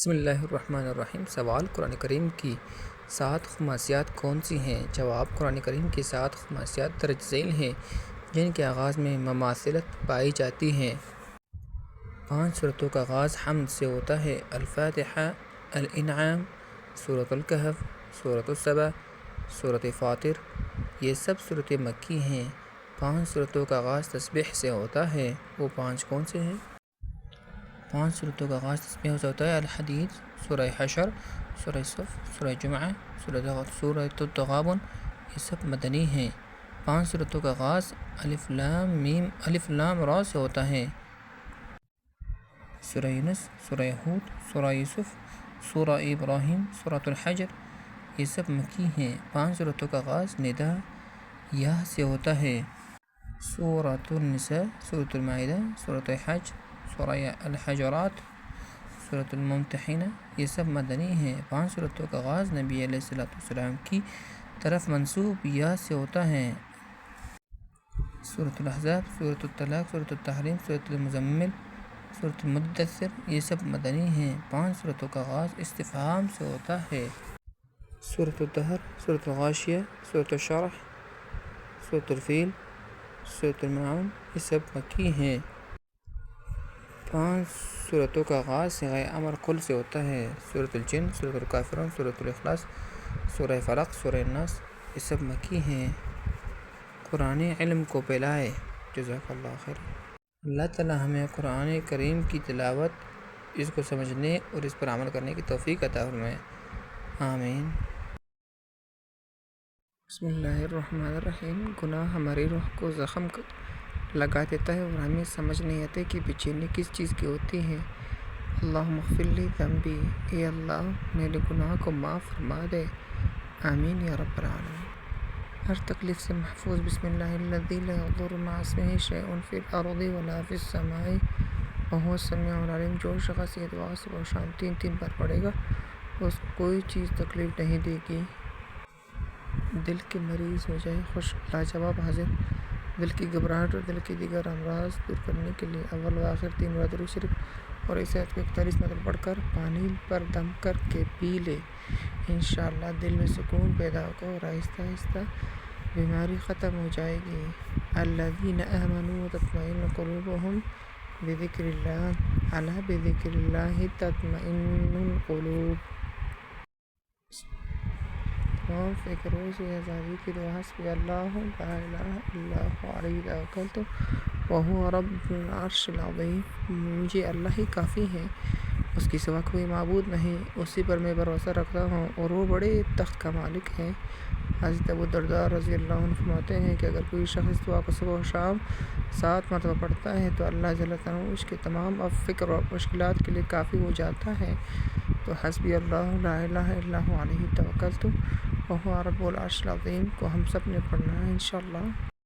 بسم اللہ الرحمن الرحیم۔ سوال: قرآن کریم کی 7 خماسیات کون سی ہیں؟ جواب: قرآن کریم کی 7 خماسیات درج ذیل ہیں جن کے آغاز میں مماثلت پائی جاتی ہے۔ 5 سورتوں کا آغاز حمد سے ہوتا ہے: الفاتحہ، الانعام، سورۃ الکہف، سورۃ السبا، سورۃ فاطر۔ یہ سب سورتیں مکی ہیں۔ 5 سورتوں کا آغاز تسبیح سے ہوتا ہے۔ وہ 5 کون سے ہیں؟ 5 سورتوں کا آغاز تسبیح سے ہوتا ہے: الحدید، سورہ حشر، سورہ صف، سورہ جمعہ، سورۃ التغابن۔ یہ سب مدنی ہیں۔ 5 سورتوں کا آغاز الف لام میم الف لام را سے ہوتا ہے: سورہ یونس، سورہ ہود، سورہ یوسف، سورہ ابراہیم، سورۃ الحجر۔ یہ سب مکی ہیں۔ 5 سورتوں کا آغاز ندا یا سے ہوتا ہے: سورۃ النساء، سورۃ المائدہ، سورۃ حج، سورہ الحجرات، سورۃ الممتحنہ۔ یہ سب مدنی ہیں۔ 5 سورتوں کا آغاز نبی علیہ السلام کی طرف منسوب یا سے ہوتا ہے: سورۃ الاحزاب، سورۃ الطلاق، سورۃ التحریم، سورۃ المزمل، سورۃ المدثر۔ یہ سب مدنی ہیں۔ 5 سورتوں کا آغاز استفہام سے ہوتا ہے: سورۃ الدہر، سورۃ الغاشیہ، سورۃ الشرح، سورۃ الفیل، سورۃ الماعون۔ یہ سب مکی ہیں۔ 5 سورتوں کا آغاز صیغہ امر قل سے ہوتا ہے: سورۃ الجن، سورۃ الکافرون، سورۃ الاخلاص، سورہ فلق، سورہ الناس۔ یہ سب مکی ہیں۔ قرآن علم کو پھیلائے۔ جزاک اللہ خیر۔ اللہ تعالی ہمیں قرآن کریم کی تلاوت، اس کو سمجھنے اور اس پر عمل کرنے کی توفیق عطا فرمائے۔ آمین۔ بسم اللہ الرحمن الرحیم۔ گناہ ہماری روح کو زخم لگا دیتا ہے اور ہمیں سمجھ نہیں آتے کہ بے چینی کس چیز کی ہوتی ہے۔ اللہم اغفر لی ذنبی، اے اللہ میرے گناہ کو معاف فرما دے۔ آمین یا رب العالمین۔ ہر تکلیف سے محفوظ۔ بسم اللہ الذی لا یضر مع اسمہ شیء فی الارض ولا فی السماء وہو السمیع العلیم۔ جو شخص یہ دعا صبح و شام 3 بار پڑھے گا اس کو کوئی چیز تکلیف نہیں دے گی۔ دل کے مریض ہو جائے خوش، لاجواب حاضر۔ دل کی گھبراہٹ اور دل کے دیگر امراض دور کرنے کے لیے اول و آخر 3 بار درود شریف اور اس آیت کو 41 مرتبہ پڑھ کر پانی پر دم کر کے پی لے۔ انشاءاللہ دل میں سکون پیدا ہوگا اور آہستہ آہستہ بیماری ختم ہو جائے گی۔ الذین آمنوا وتطمئن قلوبهم بذکر اللہ، الا بذکر اللہ تطمئن القلوب۔ تمام فکروں سے آزادی کی دعا: حسبی اللہ لا الہ الا هو علیہ توکلت وہو رب العرش العظیم۔ مجھے اللہ ہی کافی ہے، اس کی سوا کوئی معبود نہیں، اسی پر میں بھروسہ رکھتا ہوں اور وہ بڑے تخت کا مالک ہے۔ حضرت ابو درداء رضی اللہ عنہ فرماتے ہیں کہ اگر کوئی شخص دعا کو صبح و شام 7 مرتبہ پڑھتا ہے تو اللہ جل جلالہ اس کے تمام فکر اور مشکلات کے لیے کافی ہو جاتا ہے۔ تو حسبی اللہ لا الہ الا هو علیہ توکلت وہو رب العرش العظیم کو ہم سب نے پڑھنا ہے انشاءاللہ۔